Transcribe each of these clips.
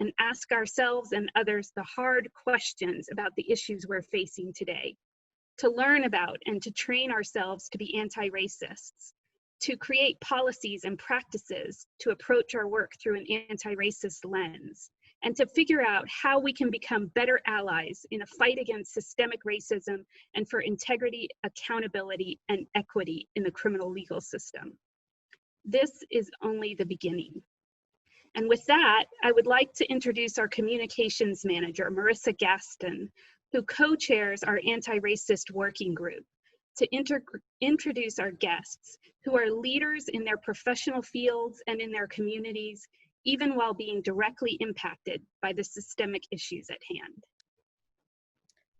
and ask ourselves and others the hard questions about the issues we're facing today, to learn about and to train ourselves to be anti-racists, to create policies and practices to approach our work through an anti-racist lens, and to figure out how we can become better allies in a fight against systemic racism and for integrity, accountability, and equity in the criminal legal system. This is only the beginning. And with that, I would like to introduce our communications manager, Marissa Gaston, who co-chairs our anti-racist working group, to introduce our guests, who are leaders in their professional fields and in their communities, even while being directly impacted by the systemic issues at hand.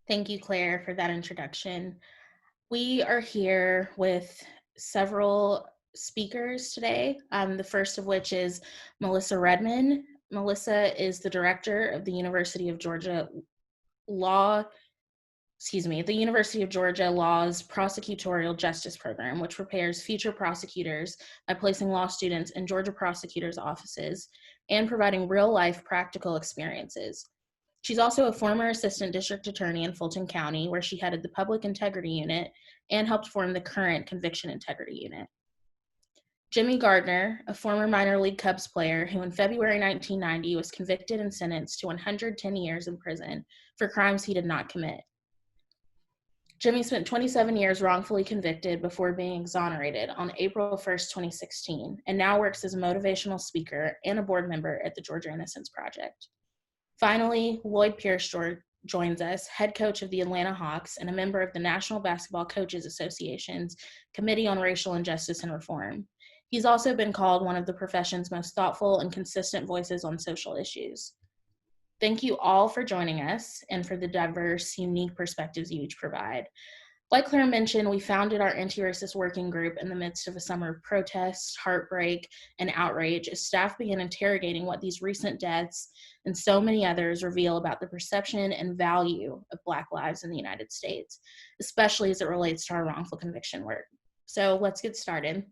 Thank you, Claire, for that introduction. We are here with several speakers today, the first of which is Melissa Redman. Melissa is the director of the University of Georgia Law's Prosecutorial Justice Program, which prepares future prosecutors by placing law students in Georgia prosecutors' offices and providing real-life practical experiences. She's also a former assistant district attorney in Fulton County, where she headed the Public Integrity Unit and helped form the current Conviction Integrity Unit. Jimmy Gardner, a former minor league Cubs player who in February 1990 was convicted and sentenced to 110 years in prison for crimes he did not commit. Jimmy spent 27 years wrongfully convicted before being exonerated on April 1st, 2016, and now works as a motivational speaker and a board member at the Georgia Innocence Project. Finally, Lloyd Pierce joins us, head coach of the Atlanta Hawks and a member of the National Basketball Coaches Association's Committee on Racial Injustice and Reform. He's also been called one of the profession's most thoughtful and consistent voices on social issues. Thank you all for joining us and for the diverse, unique perspectives you each provide. Like Claire mentioned, we founded our anti-racist working group in the midst of a summer of protests, heartbreak, and outrage as staff began interrogating what these recent deaths and so many others reveal about the perception and value of Black lives in the United States, especially as it relates to our wrongful conviction work. So let's get started.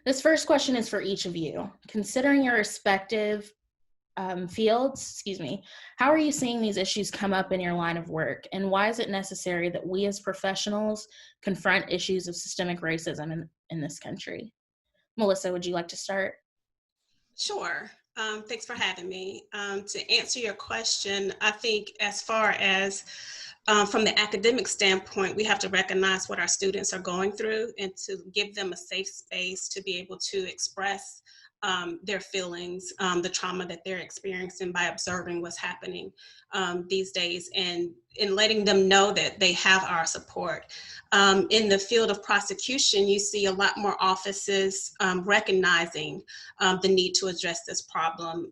This first question is for each of you. Considering your respective fields, how are you seeing these issues come up in your line of work, and why is it necessary that we as professionals confront issues of systemic racism in this country? Melissa, would you like to start? Sure. Thanks for having me. To answer your question, I think as far as from the academic standpoint, we have to recognize what our students are going through and to give them a safe space to be able to express their feelings, the trauma that they're experiencing by observing what's happening these days, and in letting them know that they have our support. In the field of prosecution, you see a lot more offices recognizing the need to address this problem,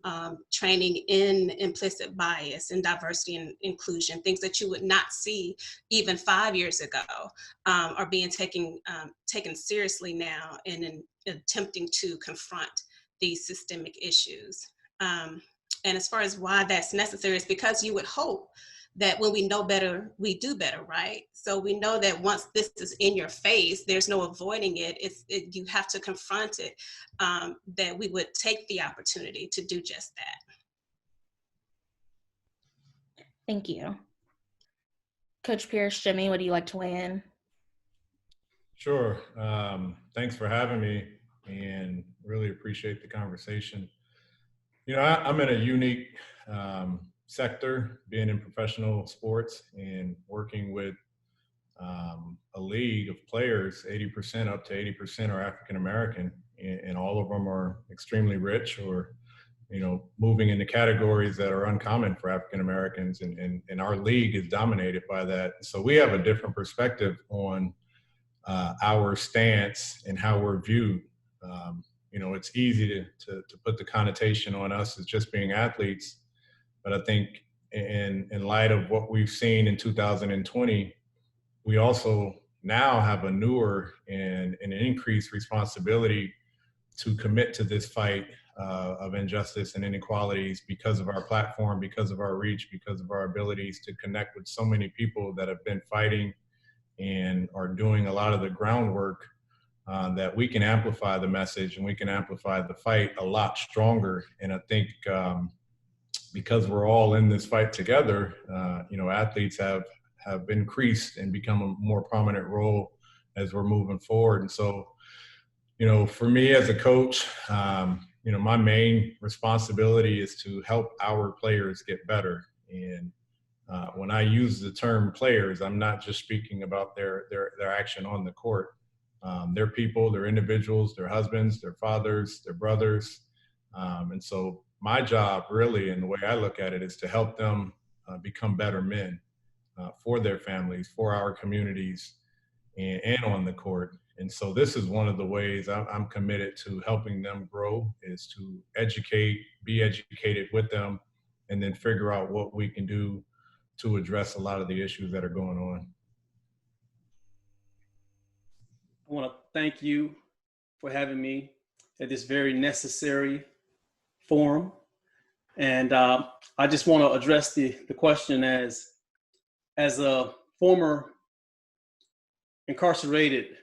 training in implicit bias and diversity and inclusion, things that you would not see even 5 years ago are being taken seriously now in attempting to confront these systemic issues. And as far as why that's necessary, is because you would hope that when we know better, we do better, right? So we know that once this is in your face, there's no avoiding it. You have to confront it, that we would take the opportunity to do just that. Thank you. Coach Pierce, Jimmy, would you like to weigh in? Sure. Thanks for having me, and really appreciate the conversation. You know, I'm in a unique sector, being in professional sports and working with a league of players. 80% up to 80% are African American, and all of them are extremely rich, or moving into categories that are uncommon for African Americans, and our league is dominated by that. So we have a different perspective on our stance and how we're viewed. It's easy to put the connotation on us as just being athletes, but I think in light of what we've seen in 2020, we also now have a newer and an increased responsibility to commit to this fight of injustice and inequalities because of our platform, because of our reach, because of our abilities to connect with so many people that have been fighting and are doing a lot of the groundwork, that we can amplify the message and we can amplify the fight a lot stronger. And I think because we're all in this fight together, athletes have increased and become a more prominent role as we're moving forward. And so, for me as a coach, my main responsibility is to help our players get better. And when I use the term players, I'm not just speaking about their action on the court. They're people, they're individuals, they're husbands, they're fathers, they're brothers. And so my job really, and the way I look at it, is to help them become better men for their families, for our communities, and on the court. And so this is one of the ways I'm committed to helping them grow, is to be educated with them, and then figure out what we can do to address a lot of the issues that are going on. I want to thank you for having me at this very necessary forum. And I just want to address the question as a former incarcerated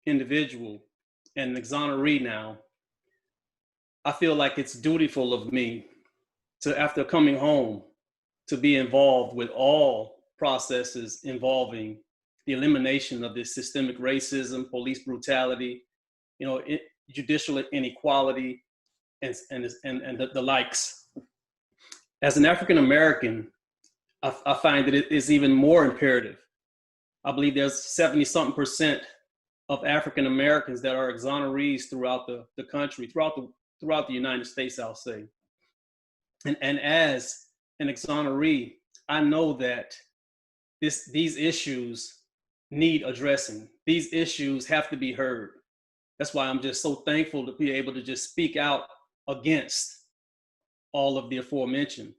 individual and an exoneree now. I feel like it's dutiful of me to, after coming home, to be involved with all processes involving the elimination of this systemic racism, police brutality, judicial inequality, and the likes. As an African American, I find that it is even more imperative. I believe there's 70-something% of African Americans that are exonerees throughout the country, throughout the United States, I'll say. And as an exoneree, I know that these issues need addressing. These issues have to be heard. That's why I'm just so thankful to be able to just speak out against all of the aforementioned.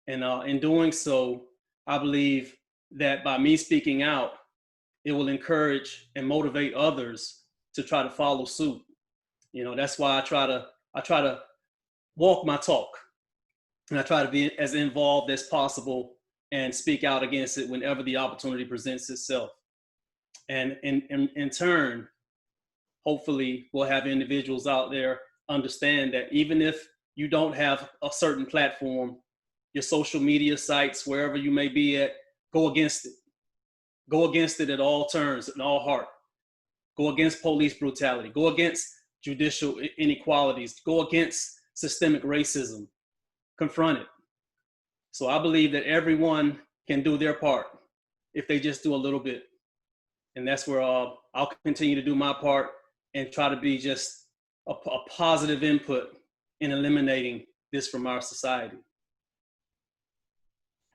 And in doing so, I believe that by me speaking out, it will encourage and motivate others to try to follow suit. That's why I try to walk my talk, and I try to be as involved as possible and speak out against it whenever the opportunity presents itself. And in turn, hopefully we'll have individuals out there understand that even if you don't have a certain platform, your social media sites, wherever you may be at, go against it. Go against it at all turns, in all heart. Go against police brutality. Go against judicial inequalities. Go against systemic racism. Confront it. So I believe that everyone can do their part if they just do a little bit. And that's where I'll continue to do my part and try to be just a positive input in eliminating this from our society.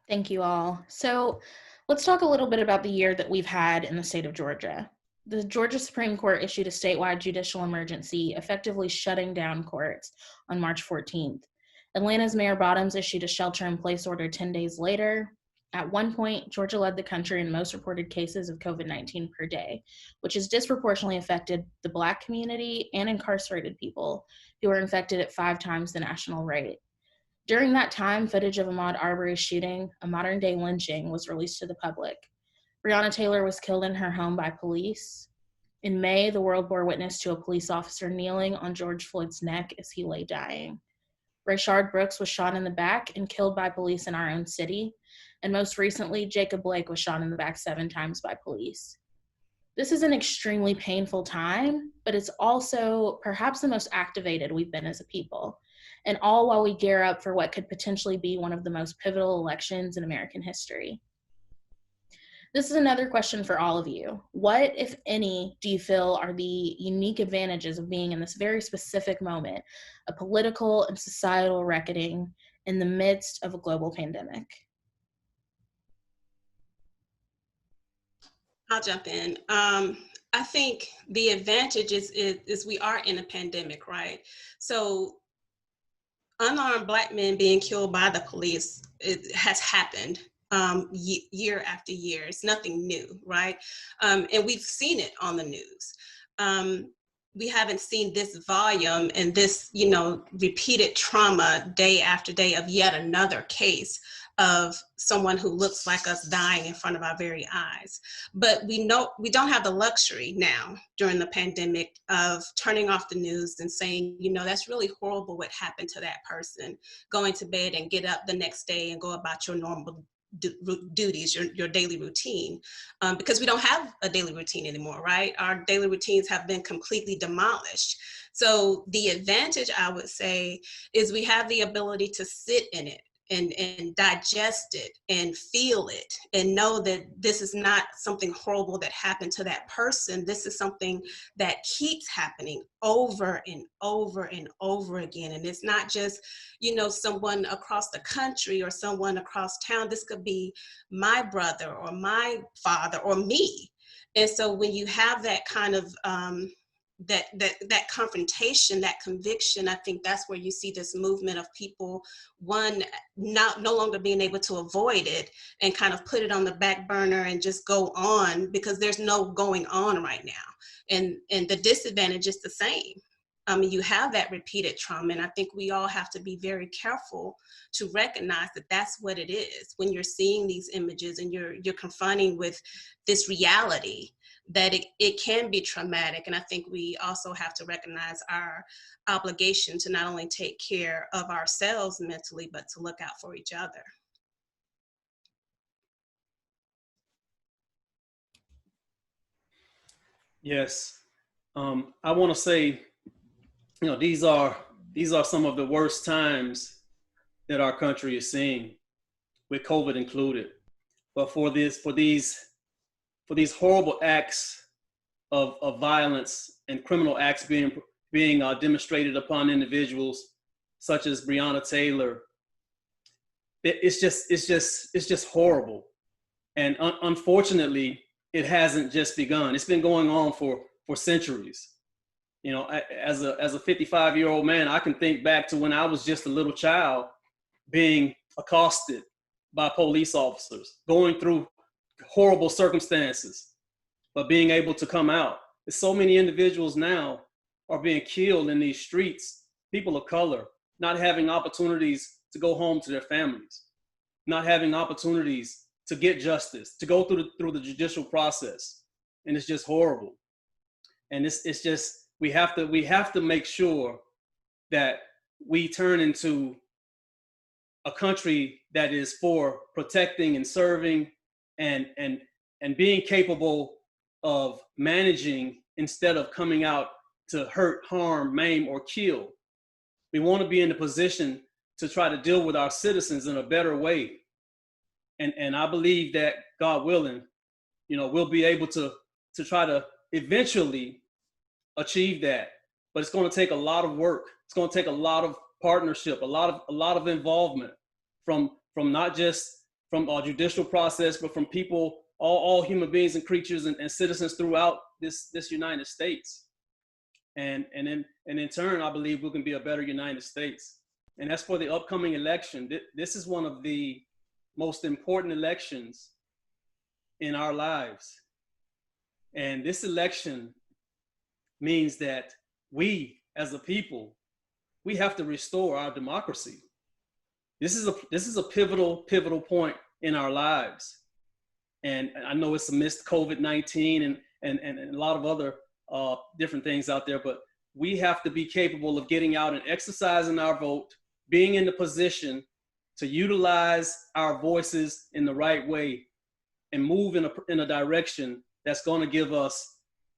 Thank you all. So let's talk a little bit about the year that we've had in the state of Georgia. The Georgia Supreme Court issued a statewide judicial emergency, effectively shutting down courts on March 14th. Atlanta's Mayor Bottoms issued a shelter-in-place order 10 days later. At one point, Georgia led the country in most reported cases of COVID-19 per day, which has disproportionately affected the Black community and incarcerated people, who are infected at 5 times the national rate. During that time, footage of Ahmaud Arbery's shooting, a modern-day lynching, was released to the public. Breonna Taylor was killed in her home by police. In May, the world bore witness to a police officer kneeling on George Floyd's neck as he lay dying. Rayshard Brooks was shot in the back and killed by police in our own city. And most recently, Jacob Blake was shot in the back 7 times by police. This is an extremely painful time, but it's also perhaps the most activated we've been as a people. And all while we gear up for what could potentially be one of the most pivotal elections in American history. This is another question for all of you. What, if any, do you feel are the unique advantages of being in this very specific moment, a political and societal reckoning in the midst of a global pandemic? I'll jump in. I think the advantage is we are in a pandemic, right? So unarmed Black men being killed by the police, it has happened year after year. It's nothing new, right? And we've seen it on the news. We haven't seen this volume and this, repeated trauma day after day of yet another case of someone who looks like us dying in front of our very eyes. But we know we don't have the luxury now during the pandemic of turning off the news and saying, you know, that's really horrible what happened to that person, going to bed and get up the next day and go about your normal duties, your daily routine, because we don't have a daily routine anymore, right? Our daily routines have been completely demolished. So the advantage, I would say, is we have the ability to sit in it and digest it and feel it and know that this is not something horrible that happened to that person. This is something that keeps happening over and over and over again. And it's not just, you know, someone across the country or someone across town. This could be my brother or my father or me. And so when you have that kind of that confrontation, that conviction, I think that's where you see this movement of people, one, no longer being able to avoid it and kind of put it on the back burner and just go on, because there's no going on right now. And the disadvantage is the same. I mean, you have that repeated trauma, and I think we all have to be very careful to recognize that that's what it is. When you're seeing these images and you're confronting with this reality, that it can be traumatic. And I think we also have to recognize our obligation to not only take care of ourselves mentally, but to look out for each other. Yes. I want to say, you know, these are some of the worst times that our country is seeing, with COVID included. But for these horrible acts of violence and criminal acts being demonstrated upon individuals such as Breonna Taylor, it's just horrible. And unfortunately, it hasn't just begun. It's been going on for centuries. You know, as a 55-year-old man, I can think back to when I was just a little child being accosted by police officers, going through horrible circumstances, but being able to come out. So many individuals now are being killed in these streets, people of color, not having opportunities to go home to their families, not having opportunities to get justice, to go through the judicial process. And it's just horrible. And it's just, we have to make sure that we turn into a country that is for protecting and serving and being capable of managing instead of coming out to hurt, harm, maim, or kill. We want to be in a position to try to deal with our citizens in a better way. And I believe that, God willing, you know, we'll be able to try to eventually achieve that. But it's going to take a lot of work. It's going to take a lot of partnership, a lot of involvement from not just from our judicial process, but from people, all human beings and creatures and citizens throughout this United States. And in turn, I believe we can be a better United States. And as for the upcoming election, this is one of the most important elections in our lives. And this election means that we, as a people, we have to restore our democracy. This is a pivotal point in our lives. And I know it's amidst COVID-19 and a lot of other different things out there, but we have to be capable of getting out and exercising our vote, being in the position to utilize our voices in the right way and move in a direction that's going to give us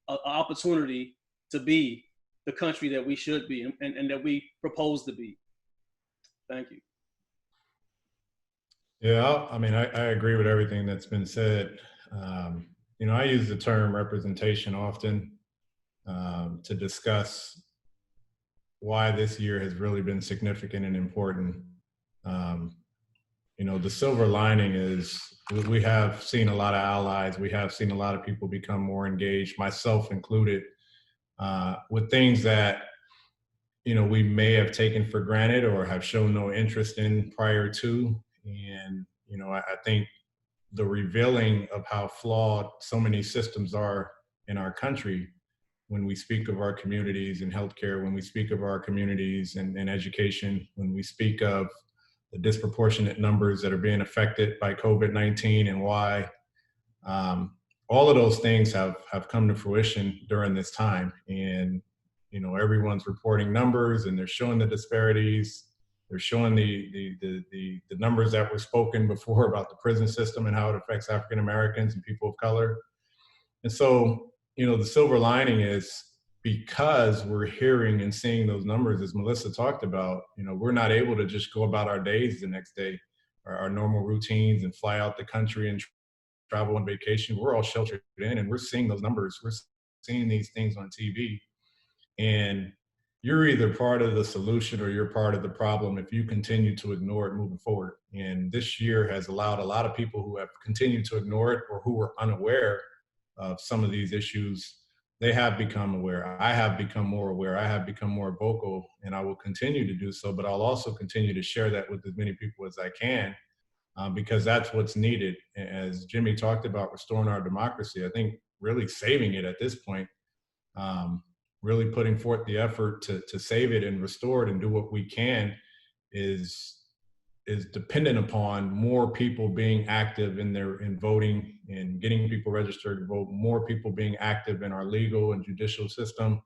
an opportunity to be the country that we should be and that we propose to be. Thank you. Yeah, I mean, I agree with everything that's been said. You know, I use the term representation often to discuss why this year has really been significant and important. You know, the silver lining is we have seen a lot of allies. We have seen a lot of people become more engaged, myself included, with things that, you know, we may have taken for granted or have shown no interest in prior to. And, you know, I think the revealing of how flawed so many systems are in our country, when we speak of our communities in healthcare, when we speak of our communities in education, when we speak of the disproportionate numbers that are being affected by COVID-19 and why. All of those things have come to fruition during this time. And, you know, everyone's reporting numbers and they're showing the disparities. They're showing the numbers that were spoken before about the prison system and how it affects African Americans and people of color. And so, you know, the silver lining is because we're hearing and seeing those numbers, as Melissa talked about, you know, we're not able to just go about our days the next day, our normal routines, and fly out the country and travel on vacation. We're all sheltered in, and we're seeing those numbers. We're seeing these things on TV. And you're either part of the solution or you're part of the problem if you continue to ignore it moving forward. And this year has allowed a lot of people who have continued to ignore it or who were unaware of some of these issues, they have become aware. I have become more aware. I have become more vocal, and I will continue to do so, but I'll also continue to share that with as many people as I can, because that's what's needed. As Jimmy talked about restoring our democracy, I think really saving it at this point, really putting forth the effort to save it and restore it and do what we can is dependent upon more people being active in voting and getting people registered to vote, more people being active in our legal and judicial system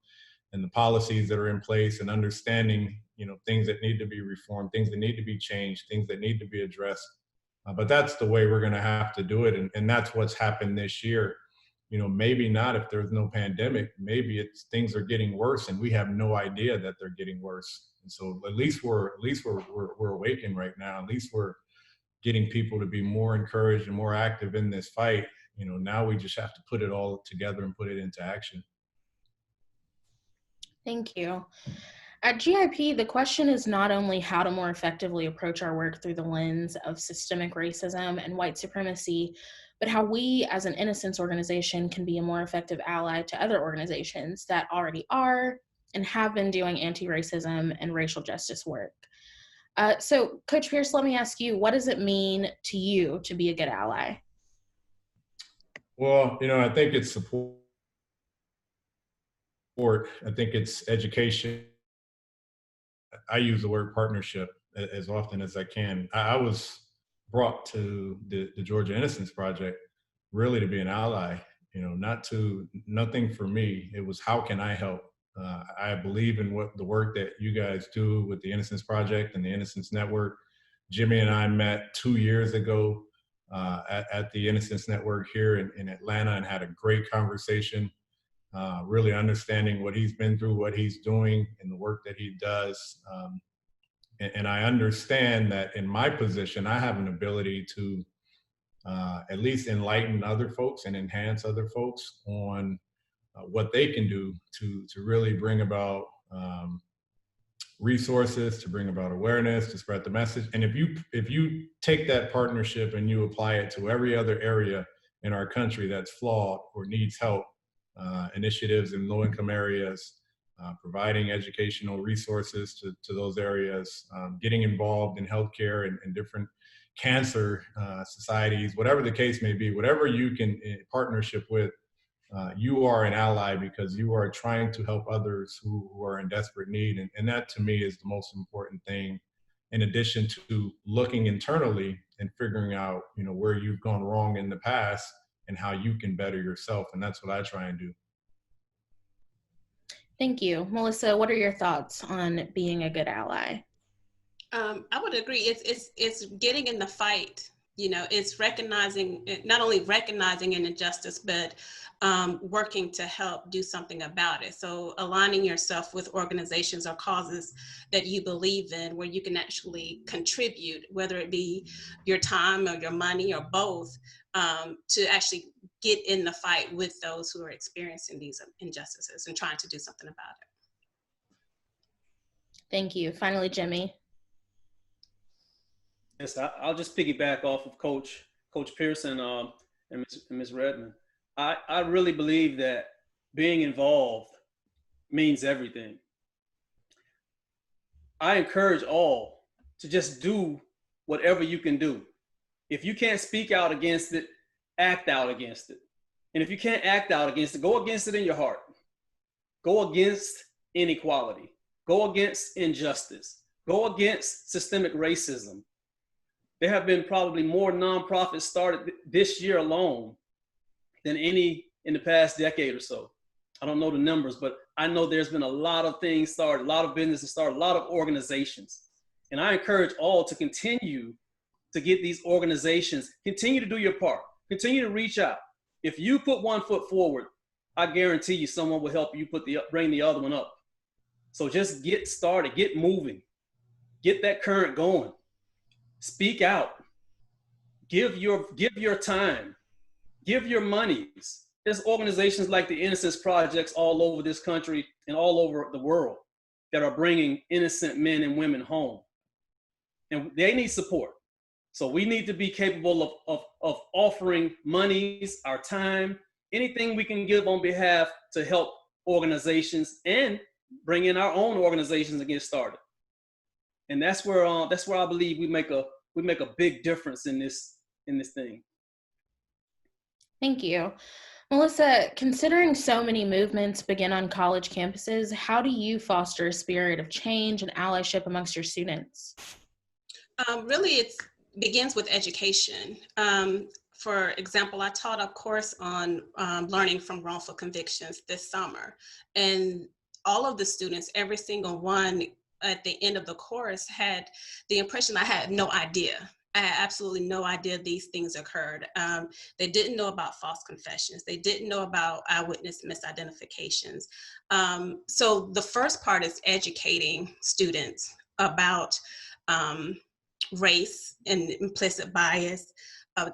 and the policies that are in place, and understanding, you know, things that need to be reformed, things that need to be changed, things that need to be addressed. But that's the way we're going to have to do it. And that's what's happened this year. You know, maybe not if there's no pandemic, maybe it's things are getting worse and we have no idea that they're getting worse. And so at least we're awakened right now. At least we're getting people to be more encouraged and more active in this fight. You know, now we just have to put it all together and put it into action. Thank you. At GIP, the question is not only how to more effectively approach our work through the lens of systemic racism and white supremacy, but how we as an Innocence organization can be a more effective ally to other organizations that already are and have been doing anti-racism and racial justice work. So Coach Pierce, let me ask you, what does it mean to you to be a good ally? Well, you know, I think it's support. I think it's education. I use the word partnership as often as I can. I was brought to the Georgia Innocence Project really to be an ally, you know, nothing for me. It was, how can I help? I believe in what the work that you guys do with the Innocence Project and the Innocence Network. Jimmy and I met 2 years ago at the Innocence Network here in Atlanta and had a great conversation, really understanding what he's been through, what he's doing, and the work that he does. And I understand that in my position, I have an ability to at least enlighten other folks and enhance other folks on what they can do to really bring about resources, to bring about awareness, to spread the message. And if you take that partnership and you apply it to every other area in our country that's flawed or needs help, initiatives in low-income areas, providing educational resources to those areas, getting involved in healthcare and different cancer societies, whatever the case may be, whatever you can partnership with, you are an ally because you are trying to help others who are in desperate need. And that to me is the most important thing, in addition to looking internally and figuring out, you know, where you've gone wrong in the past and how you can better yourself. And that's what I try and do. Thank you. Melissa, what are your thoughts on being a good ally? I would agree. It's getting in the fight. You know, it's recognizing, not only recognizing an injustice, but working to help do something about it. So aligning yourself with organizations or causes that you believe in, where you can actually contribute, whether it be your time or your money or both, to actually get in the fight with those who are experiencing these injustices and trying to do something about it. Thank you. Finally, Jimmy. Yes, I'll just piggyback off of Coach Pearson and Ms. Redman. I really believe that being involved means everything. I encourage all to just do whatever you can do. If you can't speak out against it, act out against it. And if you can't act out against it, go against it in your heart. Go against inequality. Go against injustice. Go against systemic racism. There have been probably more nonprofits started this year alone than any in the past decade or so. I don't know the numbers, but I know there's been a lot of things started, a lot of businesses started, a lot of organizations. And I encourage all to continue to get these organizations, continue to do your part, continue to reach out. If you put one foot forward, I guarantee you someone will help you bring the other one up. So just get started, get moving, get that current going, speak out, give your time, give your monies. There's organizations like the Innocence Projects all over this country and all over the world that are bringing innocent men and women home. And they need support. So we need to be capable of offering monies, our time, anything we can give on behalf to help organizations and bring in our own organizations and get started. And that's where I believe we make a big difference in this thing. Thank you. Melissa, considering so many movements begin on college campuses, how do you foster a spirit of change and allyship amongst your students? Really, it begins with education. For example, I taught a course on learning from wrongful convictions this summer. And all of the students, every single one at the end of the course had the impression I had no idea. I had absolutely no idea these things occurred. They didn't know about false confessions. They didn't know about eyewitness misidentifications. So the first part is educating students about race and implicit bias,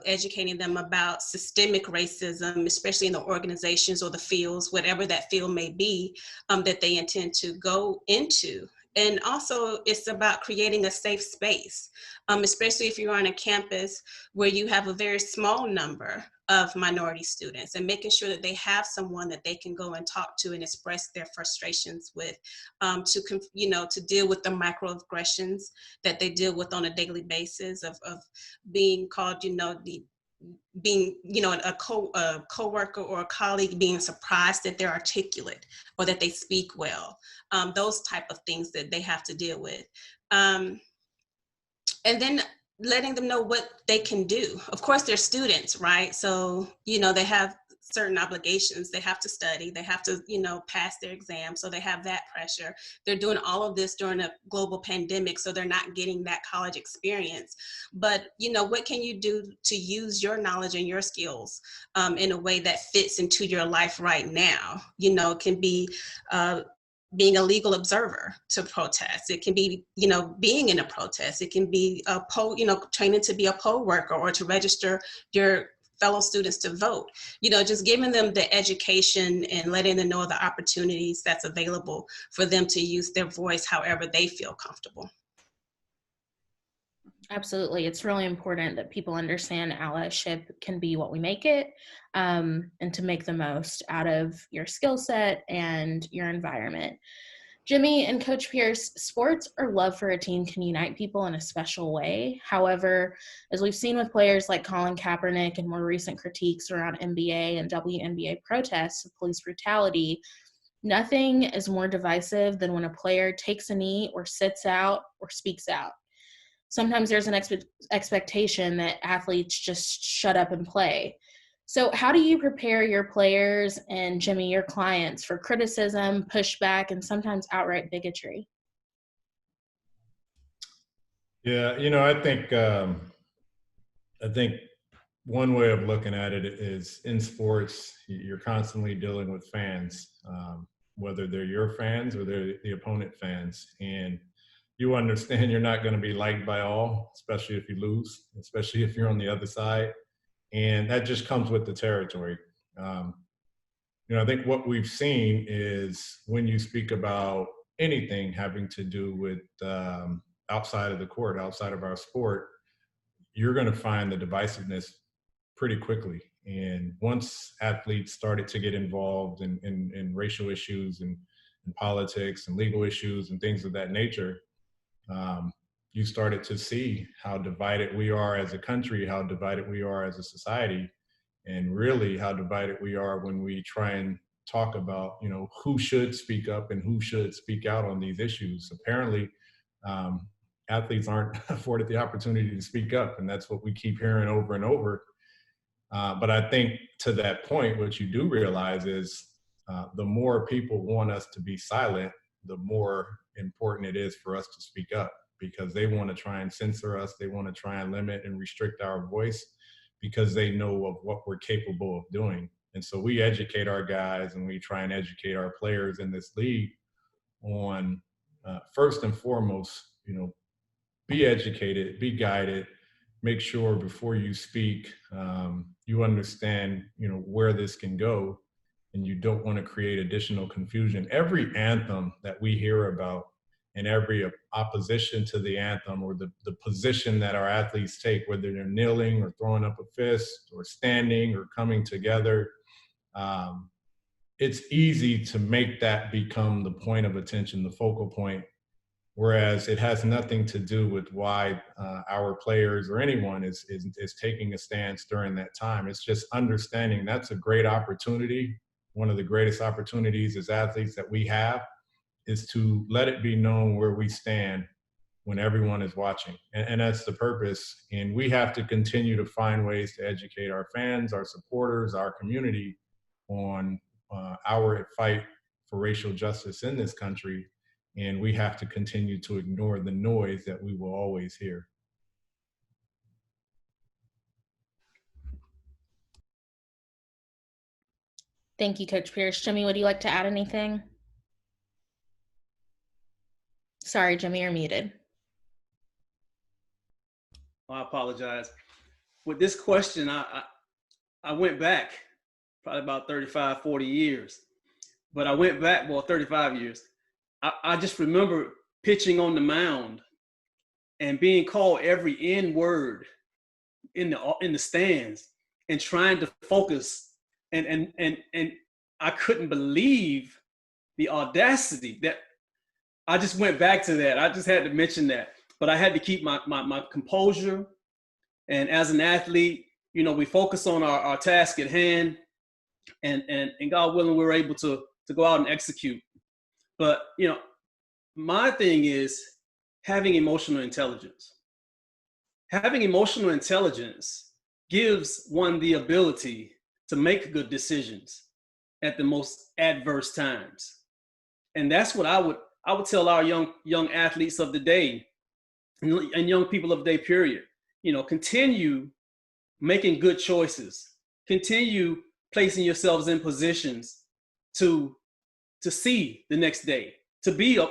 educating them about systemic racism, especially in the organizations or the fields, whatever that field may be, that they intend to go into. And also it's about creating a safe space, especially if you're on a campus where you have a very small number of minority students, and making sure that they have someone that they can go and talk to and express their frustrations with, to deal with the microaggressions that they deal with on a daily basis of being called, being, a co-worker or a colleague being surprised that they're articulate or that they speak well, those type of things that they have to deal with. And then letting them know what they can do. Of course, they're students, right? So, they have certain obligations. They have to study, they have to, pass their exams. So they have that pressure. They're doing all of this during a global pandemic, so they're not getting that college experience. But, what can you do to use your knowledge and your skills in a way that fits into your life right now? It can be, being a legal observer to protest. It can be, being in a protest. It can be training to be a poll worker or to register your fellow students to vote. Just giving them the education and letting them know the opportunities that's available for them to use their voice however they feel comfortable. Absolutely. It's really important that people understand allyship can be what we make it, and to make the most out of your skill set and your environment. Jimmy and Coach Pierce, sports or love for a team can unite people in a special way. However, as we've seen with players like Colin Kaepernick and more recent critiques around NBA and WNBA protests of police brutality, nothing is more divisive than when a player takes a knee or sits out or speaks out. Sometimes there's an expectation that athletes just shut up and play. So how do you prepare your players and, Jimmy, your clients for criticism, pushback, and sometimes outright bigotry? Yeah, I think one way of looking at it is in sports, you're constantly dealing with fans, whether they're your fans or they're the opponent fans. And you understand you're not going to be liked by all, especially if you lose, especially if you're on the other side. And that just comes with the territory. I think what we've seen is when you speak about anything having to do with outside of the court, outside of our sport, you're going to find the divisiveness pretty quickly. And once athletes started to get involved in racial issues and politics and legal issues and things of that nature, you started to see how divided we are as a country, how divided we are as a society, and really how divided we are when we try and talk about, who should speak up and who should speak out on these issues. Apparently, athletes aren't afforded the opportunity to speak up, and that's what we keep hearing over and over. But I think to that point, what you do realize is the more people want us to be silent, the more important it is for us to speak up, because they want to try and censor us. They want to try and limit and restrict our voice because they know of what we're capable of doing. And so we educate our guys and we try and educate our players in this league on first and foremost, be educated, be guided, make sure before you speak, you understand, where this can go, and you don't want to create additional confusion. Every anthem that we hear about and every opposition to the anthem, or the position that our athletes take, whether they're kneeling or throwing up a fist or standing or coming together, it's easy to make that become the point of attention, the focal point, whereas it has nothing to do with why our players or anyone is taking a stance during that time. It's just understanding that's a great opportunity. One of the greatest opportunities as athletes that we have is to let it be known where we stand when everyone is watching. And that's the purpose. And we have to continue to find ways to educate our fans, our supporters, our community on our fight for racial justice in this country. And we have to continue to ignore the noise that we will always hear. Thank you, Coach Pierce. Jimmy, would you like to add anything? Sorry, Jimmy, you're muted. I apologize. With this question, I went back probably about 35, 40 years. But I went back, 35 years. I just remember pitching on the mound and being called every N word in the stands and trying to focus. And I couldn't believe the audacity that I just went back to that. I just had to mention that. But I had to keep my composure. And as an athlete, we focus on our task at hand, and God willing, we were able to go out and execute. But, my thing is having emotional intelligence. Having emotional intelligence gives one the ability to make good decisions at the most adverse times. And that's what I would tell our young athletes of the day and young people of the day, period. Continue making good choices. Continue placing yourselves in positions to see the next day, to be a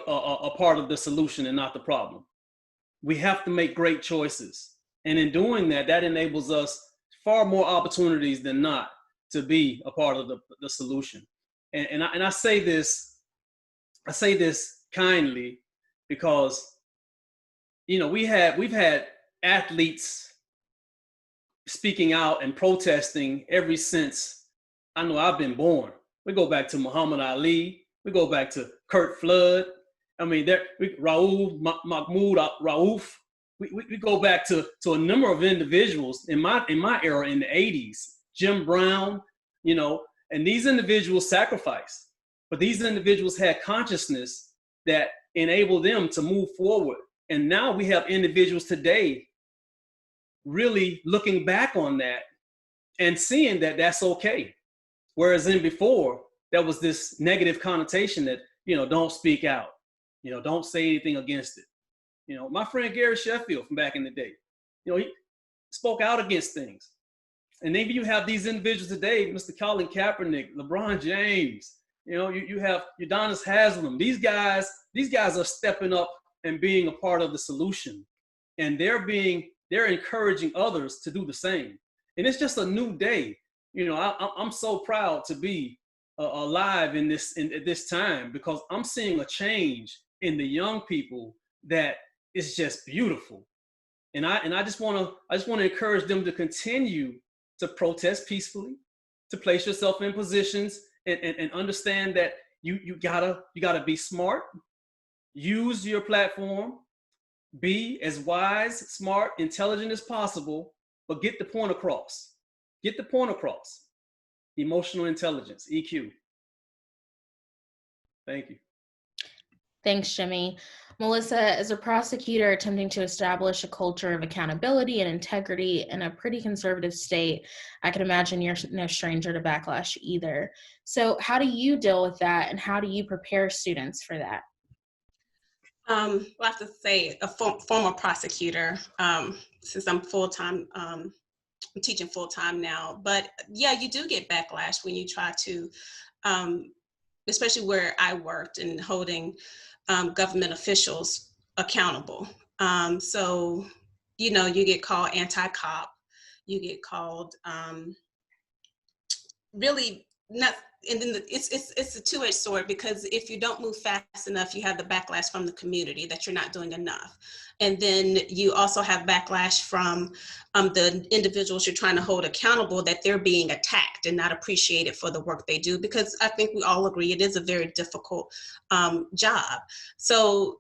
part of the solution and not the problem. We have to make great choices. And in doing that, that enables us far more opportunities than not to be a part of the solution. And I say this kindly because, we've had athletes speaking out and protesting ever since I know I've been born. We go back to Muhammad Ali. We go back to Kurt Flood. I mean, Mahmoud Rauf. We go back to a number of individuals in my era in the 80s. Jim Brown, and these individuals sacrificed, but these individuals had consciousness that enabled them to move forward. And now we have individuals today really looking back on that and seeing that that's okay. Whereas in before, there was this negative connotation that, don't speak out, don't say anything against it. My friend Gary Sheffield from back in the day, he spoke out against things. And then you have these individuals today, Mr. Colin Kaepernick, LeBron James, you have Udonis Haslem. These guys are stepping up and being a part of the solution. And they're encouraging others to do the same. And it's just a new day. I'm so proud to be alive in this time, because I'm seeing a change in the young people that is just beautiful. And I just want to encourage them to continue to protest peacefully, to place yourself in positions and understand that you gotta be smart, use your platform, be as wise, smart, intelligent as possible, but get the point across. Get the point across. Emotional intelligence, EQ. Thank you. Thanks, Jimmy. Melissa, as a prosecutor attempting to establish a culture of accountability and integrity in a pretty conservative state, I can imagine you're no stranger to backlash either. So how do you deal with that, and how do you prepare students for that? Well, I have to say, a former prosecutor, since I'm full-time, I'm teaching full-time now, but yeah, you do get backlash when you try to, especially where I worked, in holding government officials accountable. So, you know, you get called anti-cop, you get called really not, and then it's a two-edged sword, because if you don't move fast enough, you have the backlash from the community that you're not doing enough. And then you also have backlash from the individuals you're trying to hold accountable, that they're being attacked and not appreciated for the work they do, because I think we all agree it is a very difficult job. So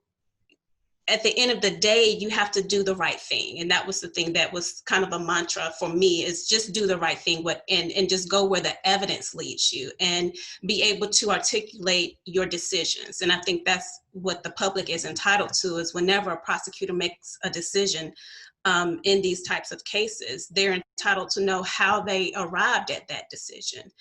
at the end of the day, you have to do the right thing. And that was the thing that was kind of a mantra for me, is just do the right thing, and just go where the evidence leads you, and be able to articulate your decisions. And I think that's what the public is entitled to, is whenever a prosecutor makes a decision in these types of cases, they're entitled to know how they arrived at that decision,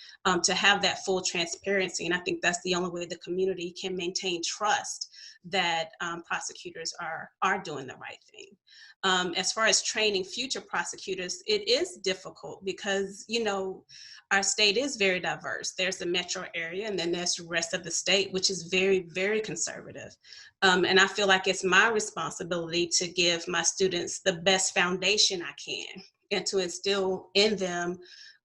to have that full transparency. And I think that's the only way the community can maintain trust that prosecutors are doing the right thing. As far as training future prosecutors, it is difficult because, you know, our state is very diverse. There's the metro area, and then there's the rest of the state, which is very, very conservative. And I feel like it's my responsibility to give my students the best foundation I can, and to instill in them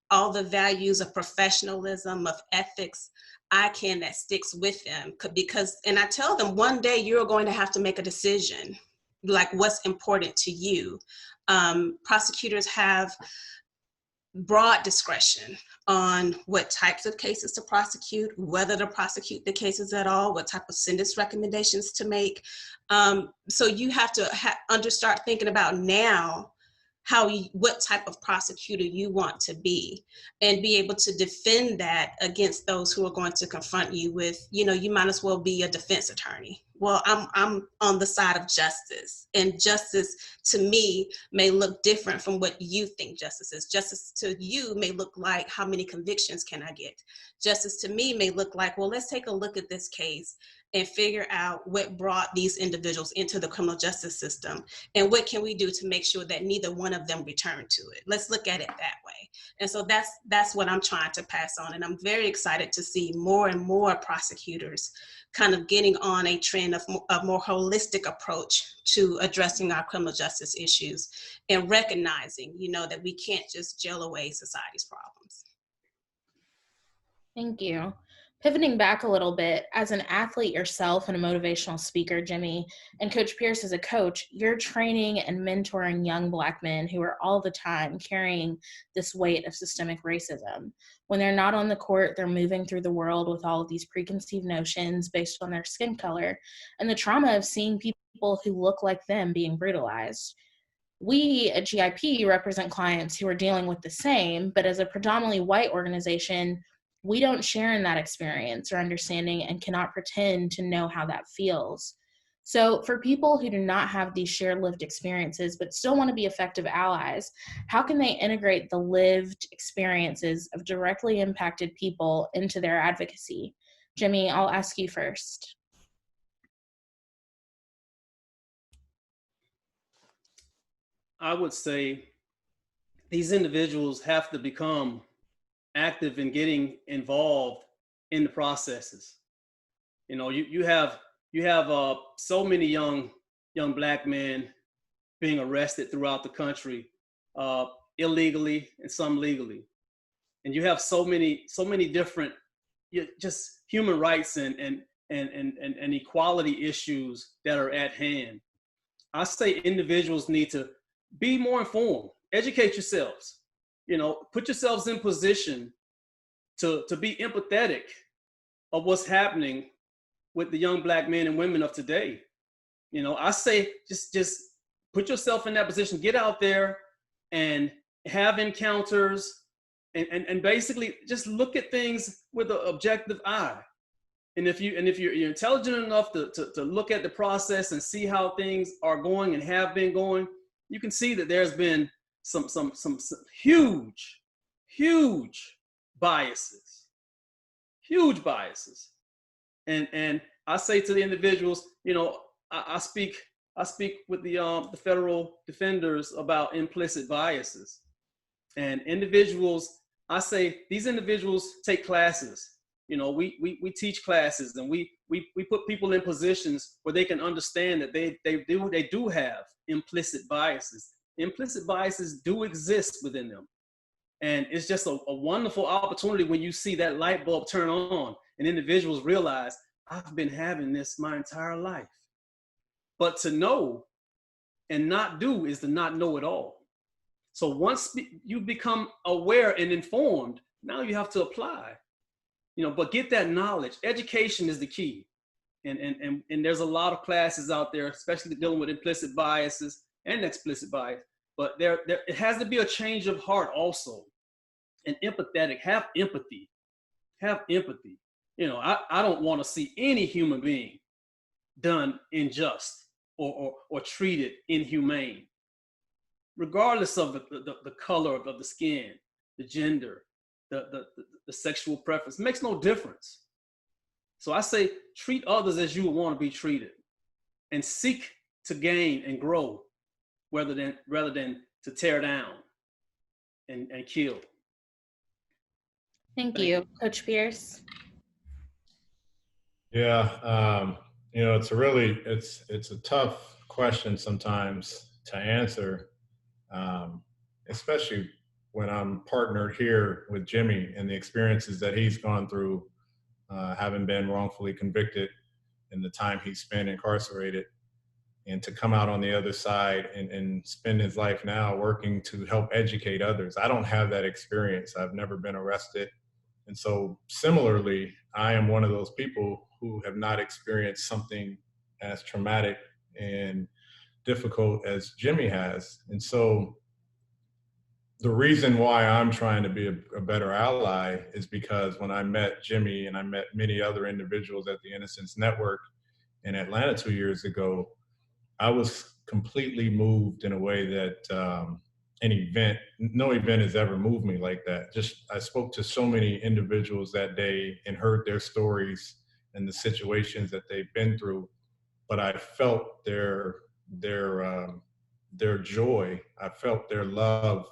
all the values of professionalism, of ethics I can, that sticks with them. Because, and I tell them, one day you're going to have to make a decision, like what's important to you. Prosecutors have broad discretion on what types of cases to prosecute, whether to prosecute the cases at all, what type of sentence recommendations to make. So you have to start thinking about now what type of prosecutor you want to be, and be able to defend that against those who are going to confront you with, you know, you might as well be a defense attorney. Well, I'm on the side of justice, and justice to me may look different from what you think justice is. Justice to you may look like, how many convictions can I get? Justice to me may look like, well, let's take a look at this case and figure out what brought these individuals into the criminal justice system, and what can we do to make sure that neither one of them return to it. Let's look at it that way. And so that's what I'm trying to pass on. And I'm very excited to see more and more prosecutors kind of getting on a trend of a more holistic approach to addressing our criminal justice issues, and recognizing, you know, that we can't just jail away society's problems. Thank you. Pivoting back a little bit, as an athlete yourself and a motivational speaker, Jimmy, and Coach Pierce as a coach, you're training and mentoring young Black men who are all the time carrying this weight of systemic racism. When they're not on the court, they're moving through the world with all of these preconceived notions based on their skin color and the trauma of seeing people who look like them being brutalized. We at GIP represent clients who are dealing with the same, but as a predominantly white organization, we don't share in that experience or understanding, and cannot pretend to know how that feels. So for people who do not have these shared lived experiences but still want to be effective allies, how can they integrate the lived experiences of directly impacted people into their advocacy? Jimmy, I'll ask you first. I would say these individuals have to become active in getting involved in the processes. You know, you have so many young Black men being arrested throughout the country, illegally and some legally, and you have so many different just human rights and equality issues that are at hand. I say individuals need to be more informed, educate yourselves. You know, put yourselves in position to be empathetic of what's happening with the young Black men and women of today. You know, I say just put yourself in that position, get out there and have encounters, and basically just look at things with an objective eye, And if you're intelligent enough to look at the process and see how things are going and have been going, you can see that there's been some huge biases, and I say to the individuals, you know, I speak with the federal defenders about implicit biases, and individuals, I say these individuals take classes. You know, we teach classes, and we put people in positions where they can understand that they do have implicit biases. Implicit biases do exist within them. And it's just a wonderful opportunity when you see that light bulb turn on and individuals realize, I've been having this my entire life. But to know and not do is to not know at all. So once you become aware and informed, now you have to apply. You know, but get that knowledge. Education is the key. And there's a lot of classes out there, especially dealing with implicit biases and explicit bias. But it has to be a change of heart also. And empathetic, have empathy. Have empathy. You know, I don't want to see any human being done unjust or treated inhumane, regardless of the color of the skin, the gender, the sexual preference. It makes no difference. So I say, treat others as you would want to be treated, and seek to gain and grow rather than to tear down and kill. Thank you. Coach Pierce. Yeah, you know, it's a tough question sometimes to answer, especially when I'm partnered here with Jimmy and the experiences that he's gone through, having been wrongfully convicted and the time he spent incarcerated, and to come out on the other side and spend his life now working to help educate others. I don't have that experience. I've never been arrested. And so similarly, I am one of those people who have not experienced something as traumatic and difficult as Jimmy has. And so the reason why I'm trying to be a better ally is because when I met Jimmy and I met many other individuals at the Innocence Network in Atlanta 2 years ago, I was completely moved in a way that no event has ever moved me like that. I spoke to so many individuals that day and heard their stories and the situations that they've been through, but I felt their joy. I felt their love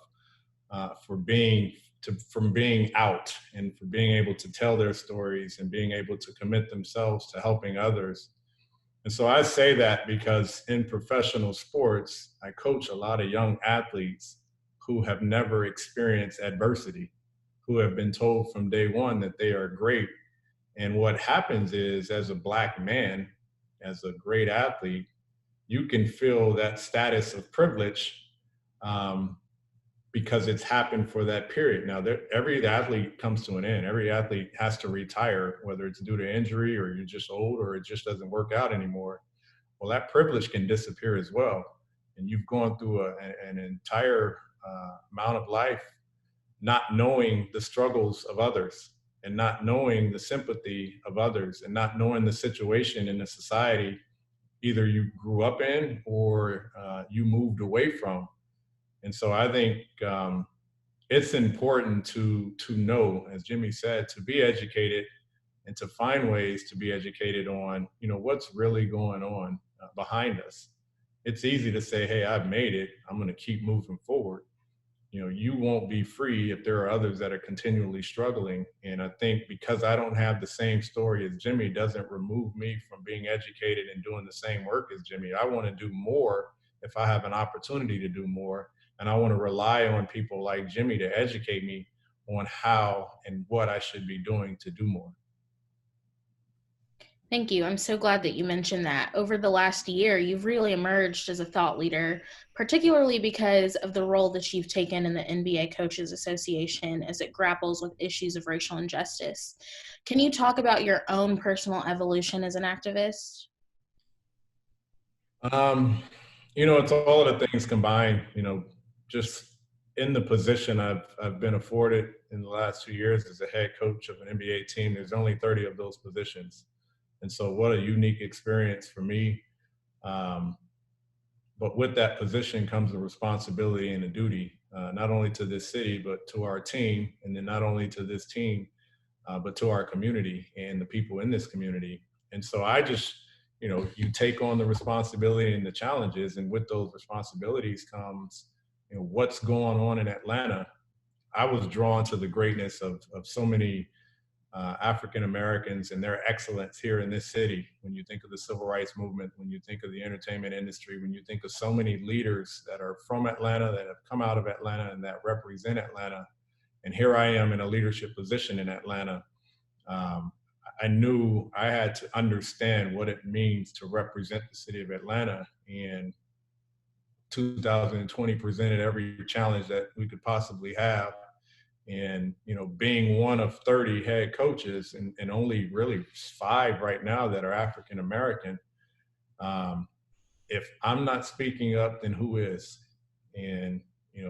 from being out and for being able to tell their stories and being able to commit themselves to helping others. And so I say that because in professional sports, I coach a lot of young athletes who have never experienced adversity, who have been told from day one that they are great. And what happens is, as a Black man, as a great athlete, you can feel that status of privilege because it's happened for that period. Now, every athlete comes to an end. Every athlete has to retire, whether it's due to injury or you're just old or it just doesn't work out anymore. Well, that privilege can disappear as well. And you've gone through an entire amount of life not knowing the struggles of others and not knowing the sympathy of others and not knowing the situation in the society either you grew up in or you moved away from. And so I think it's important to know, as Jimmy said, to be educated and to find ways to be educated on, you know, what's really going on behind us. It's easy to say, hey, I've made it. I'm going to keep moving forward. You know, you won't be free if there are others that are continually struggling. And I think because I don't have the same story as Jimmy doesn't remove me from being educated and doing the same work as Jimmy. I want to do more if I have an opportunity to do more. And I want to rely on people like Jimmy to educate me on how and what I should be doing to do more. Thank you. I'm so glad that you mentioned that. Over the last year, you've really emerged as a thought leader, particularly because of the role that you've taken in the NBA Coaches Association as it grapples with issues of racial injustice. Can you talk about your own personal evolution as an activist? You know, it's all of the things combined, you know, just in the position I've been afforded in the last 2 years as a head coach of an NBA team. There's only 30 of those positions. And so what a unique experience for me. But with that position comes a responsibility and a duty, not only to this city, but to our team. And then not only to this team, but to our community and the people in this community. And so I just, you take on the responsibility and the challenges, and with those responsibilities comes, what's going on in Atlanta. I was drawn to the greatness of so many African Americans and their excellence here in this city. When you think of the civil rights movement, when you think of the entertainment industry, when you think of so many leaders that are from Atlanta, that have come out of Atlanta and that represent Atlanta. And here I am in a leadership position in Atlanta. I knew I had to understand what it means to represent the city of Atlanta. And 2020 presented every challenge that we could possibly have. And, being one of 30 head coaches and only really 5 right now that are African American, if I'm not speaking up, then who is? And,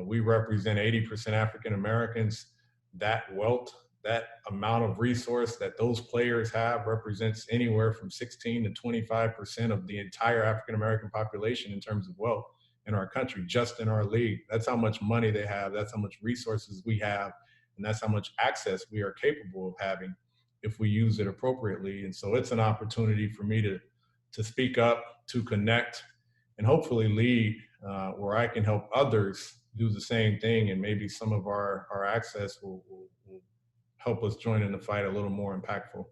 we represent 80% African Americans. That wealth, that amount of resource that those players have represents anywhere from 16 to 25% of the entire African American population in terms of wealth in our country, just in our league. That's how much money they have. That's how much resources we have. And that's how much access we are capable of having if we use it appropriately. And so it's an opportunity for me to speak up, to connect, and hopefully lead where I can help others do the same thing. And maybe some of our access will help us join in the fight a little more impactful.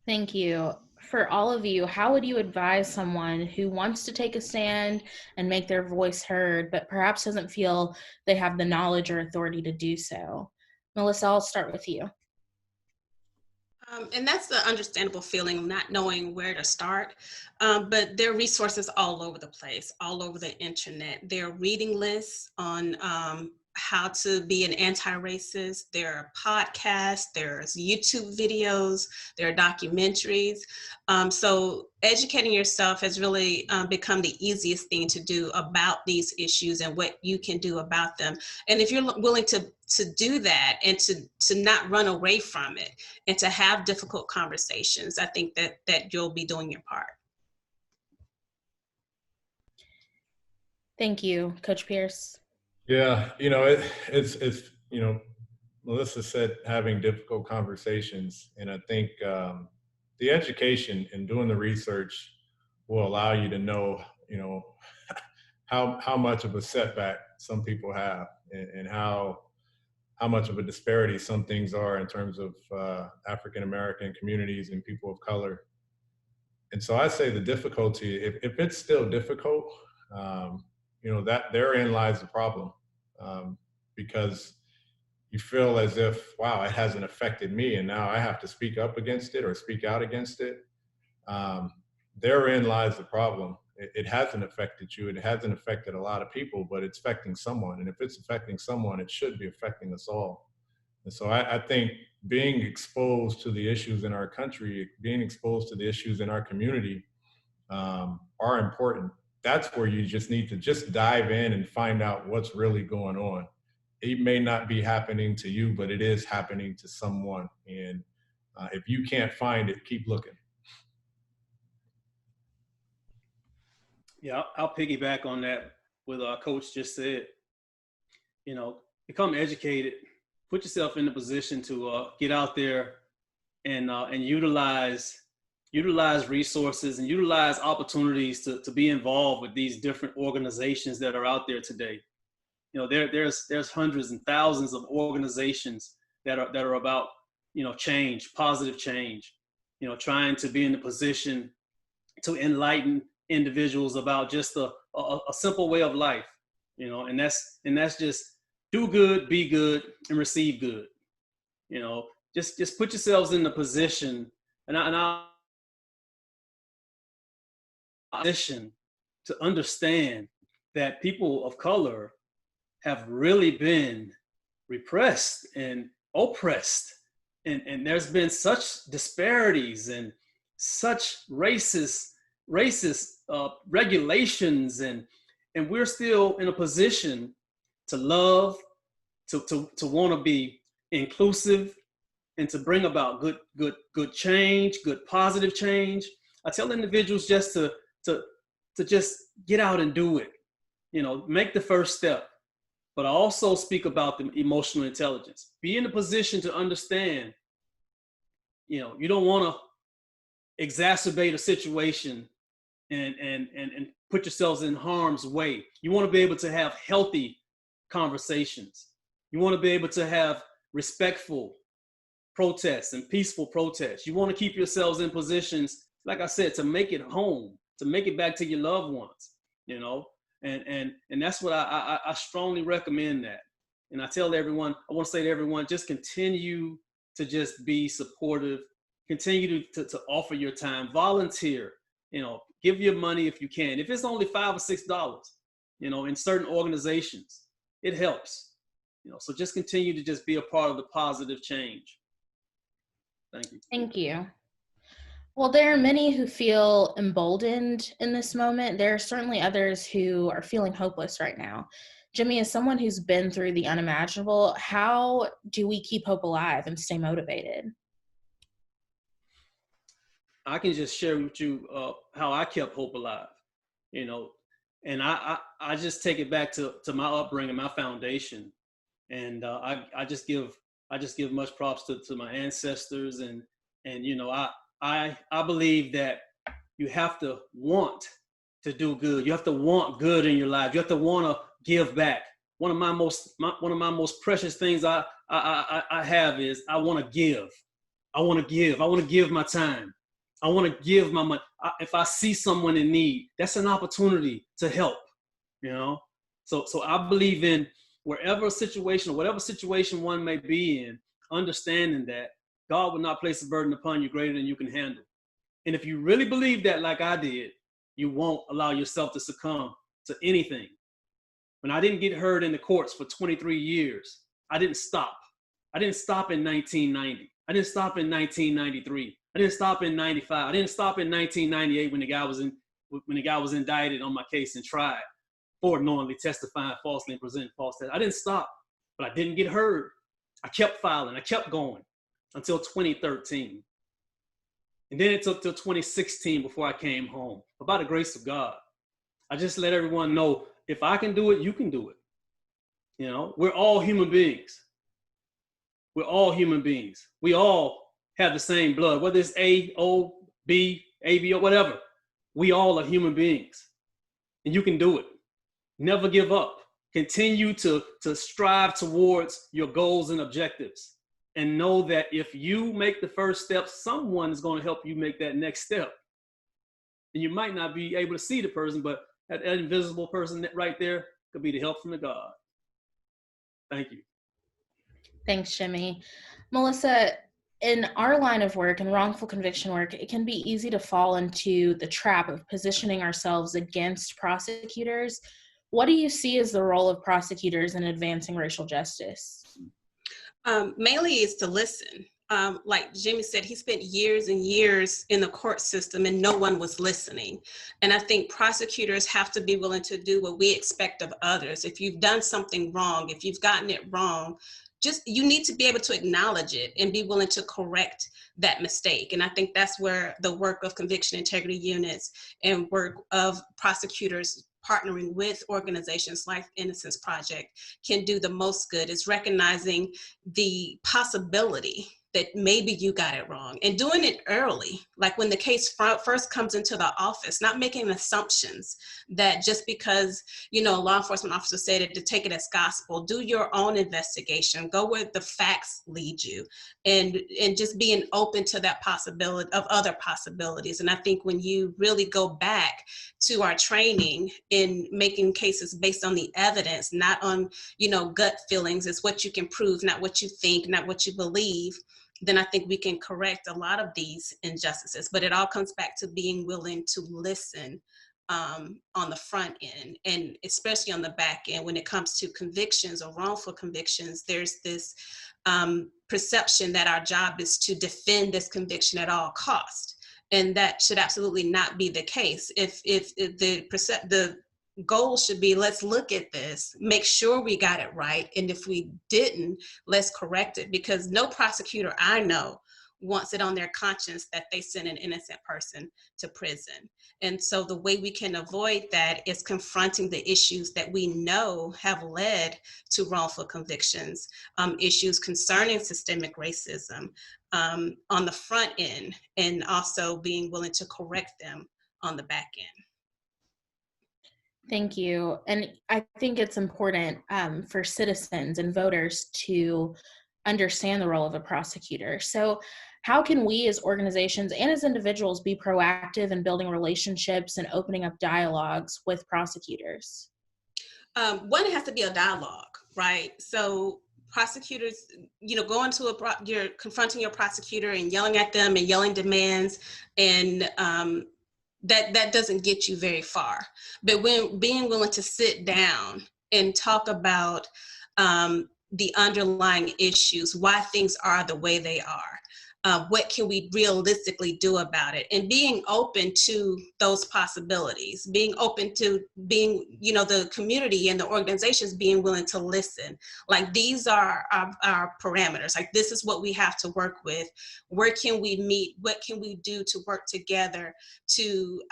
Thank you. For all of you, how would you advise someone who wants to take a stand and make their voice heard, but perhaps doesn't feel they have the knowledge or authority to do so? Melissa, I'll start with you. And that's the understandable feeling, not knowing where to start. But there are resources all over the place, all over the internet. There are reading lists on how to be an anti-racist. There are podcasts, there's YouTube videos, there are documentaries. So educating yourself has really become the easiest thing to do about these issues and what you can do about them. And if you're willing to do that and to not run away from it and to have difficult conversations, I think that you'll be doing your part. Thank you, Coach Pierce. Yeah, it's Melissa said having difficult conversations, and I think the education and doing the research will allow you to know, how much of a setback some people have, and how much of a disparity some things are in terms of African American communities and people of color. And so I say the difficulty, if it's still difficult, that therein lies the problem, because you feel as if, wow, it hasn't affected me, and now I have to speak up against it or speak out against it. Therein lies the problem. It hasn't affected you. It hasn't affected a lot of people, but it's affecting someone. And if it's affecting someone, it should be affecting us all. And so I think being exposed to the issues in our country, being exposed to the issues in our community are important. That's where you just need to just dive in and find out what's really going on. It may not be happening to you, but it is happening to someone. And if you can't find it, keep looking. Yeah, I'll piggyback on that with our coach just said. Become educated, put yourself in the position to get out there and utilize resources and utilize opportunities to be involved with these different organizations that are out there today. There's hundreds and thousands of organizations that are about change, positive change. Trying to be in the position to enlighten individuals about just a simple way of life. And that's just do good, be good, and receive good. Just put yourselves in the position and position to understand that people of color have really been repressed and oppressed. And there's been such disparities and such racist regulations, and we're still in a position to love, to want to be inclusive, and to bring about good change, good positive change, I tell individuals just to just get out and do it. You know, make the first step. But I also speak about the emotional intelligence. Be in a position to understand, you know, you don't want to exacerbate a situation and put yourselves in harm's way. You want to be able to have healthy conversations. You want to be able to have respectful protests and peaceful protests. You want to keep yourselves in positions, like I said, to make it home, to make it back to your loved ones, you know, and that's what I strongly recommend that. And I tell everyone, I want to say to everyone, just continue to just be supportive, continue to offer your time, volunteer, you know, give your money if you can. If it's only $5 or $6, you know, in certain organizations, it helps, you know, so just continue to just be a part of the positive change. Thank you. Thank you. Well, there are many who feel emboldened in this moment. There are certainly others who are feeling hopeless right now. Jimmy, as someone who's been through the unimaginable, how do we keep hope alive and stay motivated? I can just share with you how I kept hope alive, you know, and I just take it back to my upbringing, my foundation, and I just give much props to my ancestors, and you know, I believe that you have to want to do good. You have to want good in your life. You have to want to give back. One of my most precious things I have is I want to give. I want to give. I want to give my time. I want to give my money. If I see someone in need, that's an opportunity to help, you know? So I believe in whatever situation one may be in, understanding that God will not place a burden upon you greater than you can handle. And if you really believe that, like I did, you won't allow yourself to succumb to anything. When I didn't get heard in the courts for 23 years, I didn't stop. I didn't stop in 1990. I didn't stop in 1993. I didn't stop in 95. I didn't stop in 1998 when the guy was indicted on my case and tried for knowingly testifying falsely and presenting false testimony. I didn't stop, but I didn't get heard. I kept filing. I kept going until 2013. And then it took till 2016 before I came home. By the grace of God, I just let everyone know, if I can do it, you can do it. You know, we're all human beings. We're all human beings. We all have the same blood, whether it's A, O, B, AB, or whatever. We all are human beings, and you can do it. Never give up. Continue to strive towards your goals and objectives, and know that if you make the first step, someone is going to help you make that next step. And you might not be able to see the person, but that invisible person right there could be the help from the God. Thank you. Thanks, Jimmy. Melissa, in our line of work, in wrongful conviction work, it can be easy to fall into the trap of positioning ourselves against prosecutors. What do you see as the role of prosecutors in advancing racial justice? Mainly is to listen. Like Jimmy said, he spent years and years in the court system and no one was listening. And I think prosecutors have to be willing to do what we expect of others. If you've done something wrong, if you've gotten it wrong, you need to be able to acknowledge it and be willing to correct that mistake. And I think that's where the work of conviction integrity units and work of prosecutors partnering with organizations like Innocence Project can do the most good, is recognizing the possibility that maybe you got it wrong and doing it early, like when the case first comes into the office, not making assumptions that just because, you know, a law enforcement officer said it, to take it as gospel. Do your own investigation, go where the facts lead you, and just being open to that possibility of other possibilities. And I think when you really go back to our training in making cases based on the evidence, not on, you know, gut feelings, it's what you can prove, not what you think, not what you believe, then I think we can correct a lot of these injustices. But it all comes back to being willing to listen on the front end, and especially on the back end. When it comes to convictions or wrongful convictions, there's this perception that our job is to defend this conviction at all costs. And that should absolutely not be the case. If the goal should be, let's look at this, make sure we got it right. And if we didn't, let's correct it, because no prosecutor I know wants it on their conscience that they send an innocent person to prison. And so the way we can avoid that is confronting the issues that we know have led to wrongful convictions, issues concerning systemic racism on the front end, and also being willing to correct them on the back end. Thank you. And I think it's important for citizens and voters to understand the role of a prosecutor. So how can we as organizations and as individuals be proactive in building relationships and opening up dialogues with prosecutors? One, it has to be a dialogue, right? So prosecutors, going to you're confronting your prosecutor and yelling at them and yelling demands, and that doesn't get you very far. But when being willing to sit down and talk about the underlying issues, why things are the way they are, what can we realistically do about it, and being open to those possibilities, being open to being, the community and the organizations being willing to listen. Like, these are our parameters. Like, this is what we have to work with. Where can we meet? What can we do to work together to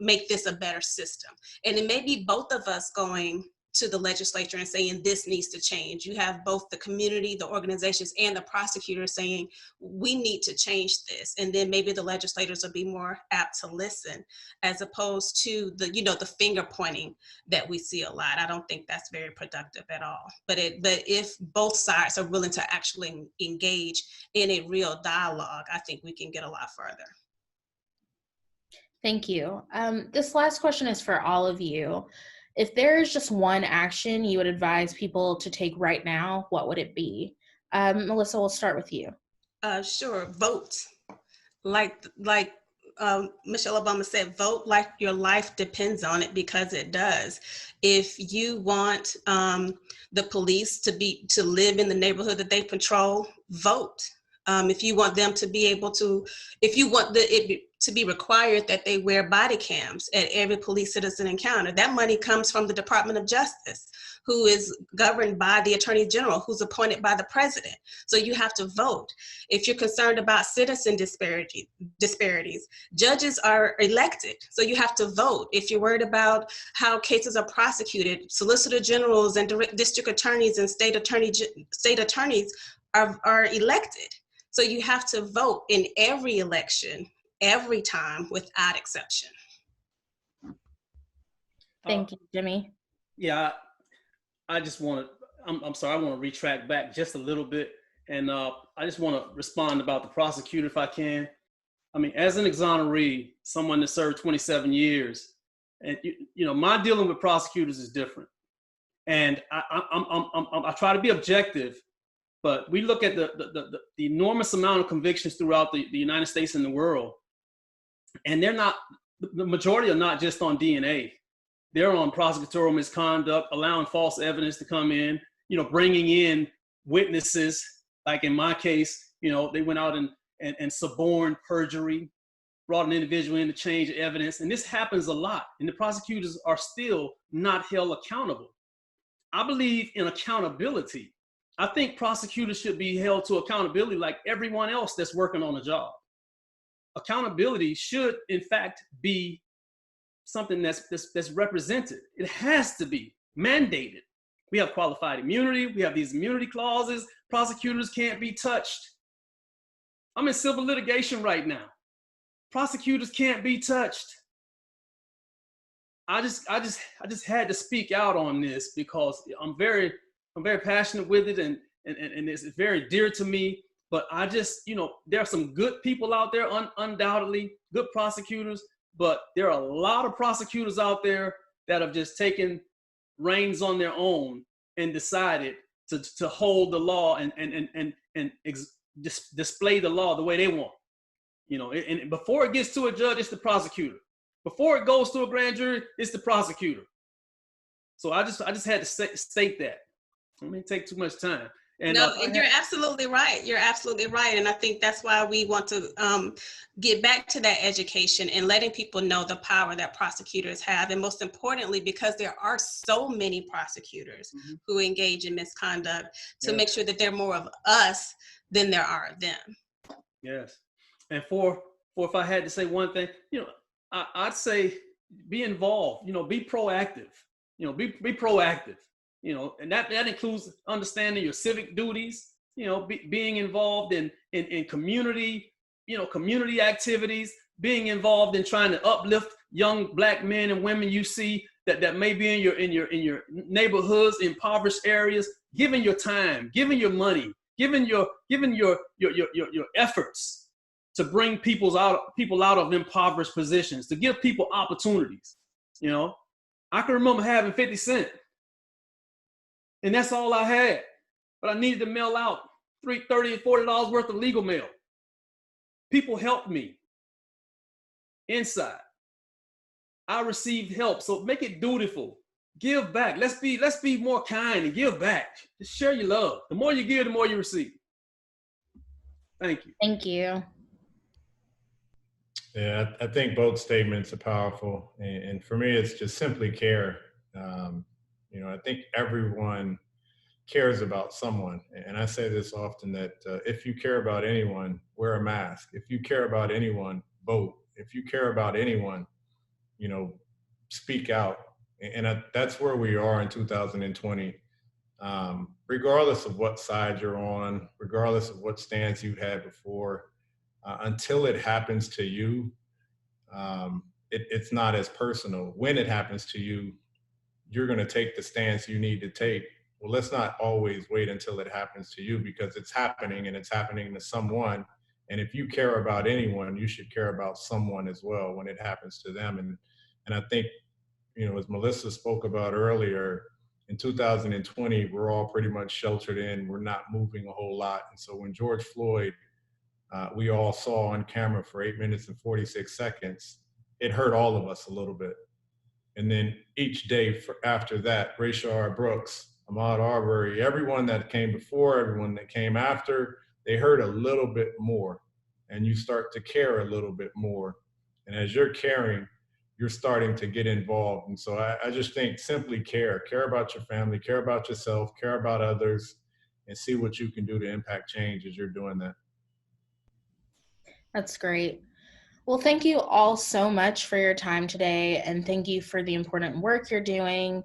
make this a better system? And it may be both of us going to the legislature and saying this needs to change. You have both the community, the organizations, and the prosecutors saying we need to change this, and then maybe the legislators will be more apt to listen, as opposed to the finger pointing that we see a lot. I don't think that's very productive at all. But if both sides are willing to actually engage in a real dialogue, I think we can get a lot further. Thank you. This last question is for all of you. If there is just one action you would advise people to take right now, what would it be? Melissa, we'll start with you. Sure, vote. Like Michelle Obama said, vote like your life depends on it, because it does. If you want the police to live in the neighborhood that they patrol, vote. If you want them to be able to, if you want it to be required that they wear body cams at every police citizen encounter, that money comes from the Department of Justice, who is governed by the Attorney General, who's appointed by the President. So you have to vote. If you're concerned about citizen disparities, judges are elected, so you have to vote. If you're worried about how cases are prosecuted, solicitor generals and district attorneys and state attorneys are elected. So you have to vote in every election, every time, without exception. Thank you, Jimmy. Yeah, I just want to, I'm sorry, I want to retract back just a little bit. And I just want to respond about the prosecutor if I can. I mean, as an exoneree, someone that served 27 years, and my dealing with prosecutors is different. And I try to be objective, but we look at the enormous amount of convictions throughout the United States and the world. And the majority are not just on DNA. They're on prosecutorial misconduct, allowing false evidence to come in, bringing in witnesses. Like in my case, they went out and suborned perjury, brought an individual in to change evidence. And this happens a lot. And the prosecutors are still not held accountable. I believe in accountability. I think prosecutors should be held to accountability like everyone else that's working on a job. Accountability should, in fact, be something that's represented. It has to be mandated. We have qualified immunity. We have these immunity clauses. Prosecutors can't be touched. I'm in civil litigation right now. Prosecutors can't be touched. I just had to speak out on this because I'm very passionate with it, and it's very dear to me. But I just, there are some good people out there, undoubtedly, good prosecutors, but there are a lot of prosecutors out there that have just taken reins on their own and decided to hold the law and display the law the way they want. And before it gets to a judge, it's the prosecutor. Before it goes to a grand jury, it's the prosecutor. So I just had to state that. I don't mean take too much time. And No, and you're absolutely right. You're absolutely right. And I think that's why we want to get back to that education and letting people know the power that prosecutors have. And most importantly, because there are so many prosecutors who engage in misconduct, to make sure that there are more of us than there are of them. Yes. And for if I had to say one thing, I'd say be involved, be proactive, be proactive, and that includes understanding your civic duties, being involved in community, community activities, being involved in trying to uplift young Black men and women you see that may be in your neighborhoods, impoverished areas, giving your time, giving your money, giving your efforts to bring people out of impoverished positions, to give people opportunities. I can remember having 50 cents, and that's all I had. But I needed to mail out $30 and $40 worth of legal mail. People helped me inside. I received help. So make it dutiful. Give back. Let's be more kind and give back. Just share your love. The more you give, the more you receive. Thank you. Thank you. Yeah, I think both statements are powerful. And for me, it's just simply care. I think everyone cares about someone. And I say this often, that if you care about anyone, wear a mask. If you care about anyone, vote. If you care about anyone, speak out. And that's where we are in 2020. Regardless of what side you're on, regardless of what stance you've had before, until it happens to you, it's not as personal. When it happens to you, you're going to take the stance you need to take. Well, let's not always wait until it happens to you, because it's happening, and it's happening to someone. And if you care about anyone, you should care about someone as well when it happens to them. And I think, as Melissa spoke about earlier, in 2020, we're all pretty much sheltered in. We're not moving a whole lot. And so when George Floyd, we all saw on camera for 8 minutes and 46 seconds, it hurt all of us a little bit. And then each day after that, Rayshard Brooks, Ahmaud Arbery, everyone that came before, everyone that came after, they hurt a little bit more. And you start to care a little bit more. And as you're caring, you're starting to get involved. And so I just think simply care about your family, care about yourself, care about others, and see what you can do to impact change as you're doing that. That's great. Well, thank you all so much for your time today, and thank you for the important work you're doing.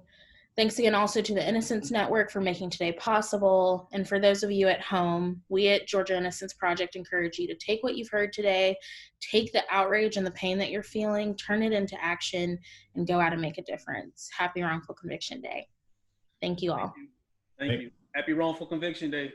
Thanks again also to the Innocence Network for making today possible. And for those of you at home, we at Georgia Innocence Project encourage you to take what you've heard today, take the outrage and the pain that you're feeling, turn it into action, and go out and make a difference. Happy Wrongful Conviction Day. Thank you all. Thank you. Happy Wrongful Conviction Day.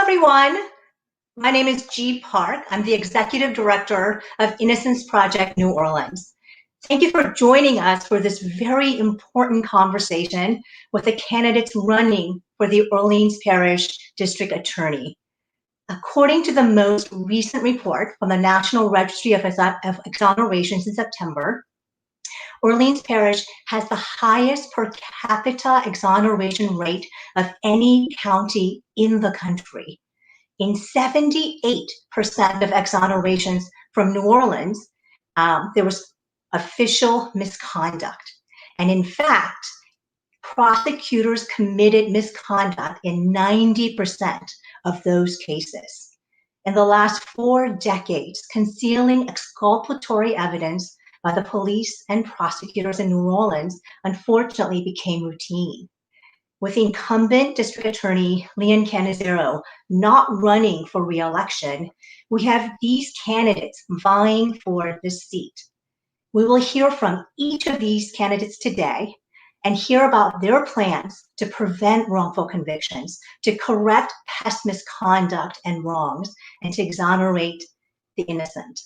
everyone. My name is G. Park. I'm the Executive Director of Innocence Project New Orleans. Thank you for joining us for this very important conversation with the candidates running for the Orleans Parish District Attorney. According to the most recent report from the National Registry of Exonerations in September, Orleans Parish has the highest per capita exoneration rate of any county in the country. In 78% of exonerations from New Orleans, there was official misconduct. And in fact, prosecutors committed misconduct in 90% of those cases. In the last 4 decades, concealing exculpatory evidence by the police and prosecutors in New Orleans unfortunately became routine. With incumbent District Attorney Leon Canizero not running for re-election, we have these candidates vying for this seat. We will hear from each of these candidates today and hear about their plans to prevent wrongful convictions, to correct past misconduct and wrongs, and to exonerate the innocent.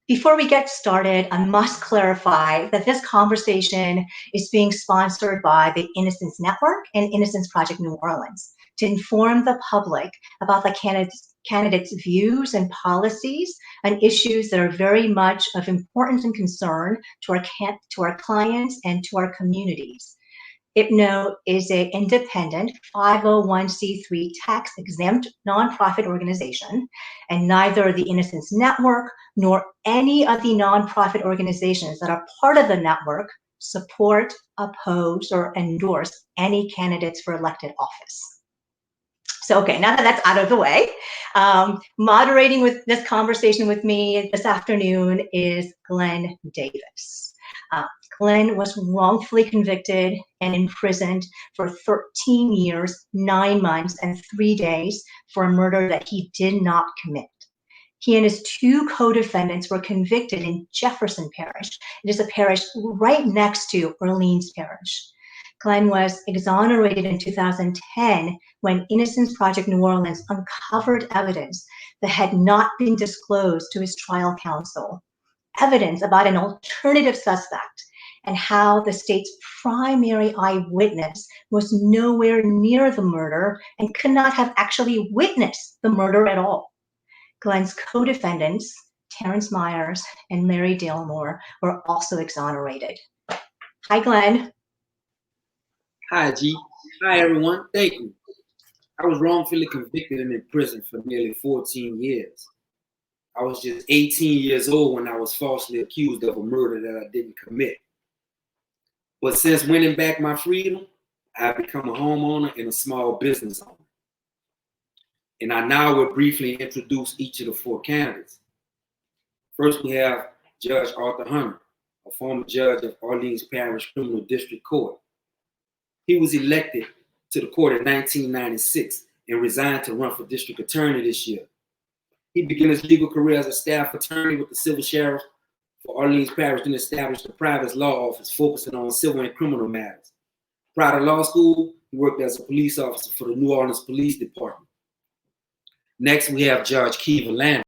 Before we get started, I must clarify that this conversation is being sponsored by the Innocence Network and Innocence Project New Orleans to inform the public about the candidates' views and policies on issues that are very much of importance and concern to our clients and to our communities. IPNO is an independent 501c3 tax-exempt nonprofit organization, and neither the Innocence Network nor any of the nonprofit organizations that are part of the network support, oppose, or endorse any candidates for elected office. So, okay, now that that's out of the way, moderating with this conversation with me this afternoon is Glenn Davis. Glenn was wrongfully convicted and imprisoned for 13 years, 9 months, and 3 days for a murder that he did not commit. He and his 2 co-defendants were convicted in Jefferson Parish. It is a parish right next to Orleans Parish. Glenn was exonerated in 2010 when Innocence Project New Orleans uncovered evidence that had not been disclosed to his trial counsel. Evidence about an alternative suspect and how the state's primary eyewitness was nowhere near the murder and could not have actually witnessed the murder at all. Glenn's co-defendants, Terrence Myers and Mary Dalmore, were also exonerated. Hi, Glenn. Hi, G. Hi, everyone. Thank you. I was wrongfully convicted and imprisoned for nearly 14 years. I was just 18 years old when I was falsely accused of a murder that I didn't commit. But since winning back my freedom, I've become a homeowner and a small business owner. And I now will briefly introduce each of the 4 candidates. First, we have Judge Arthur Hunter, a former judge of Orleans Parish Criminal District Court. He was elected to the court in 1996 and resigned to run for district attorney this year. He began his legal career as a staff attorney with the civil sheriff for Orleans Parish, then established a private law office focusing on civil and criminal matters. Prior to law school, he worked as a police officer for the New Orleans Police Department. Next, we have Judge Kiva Lamb.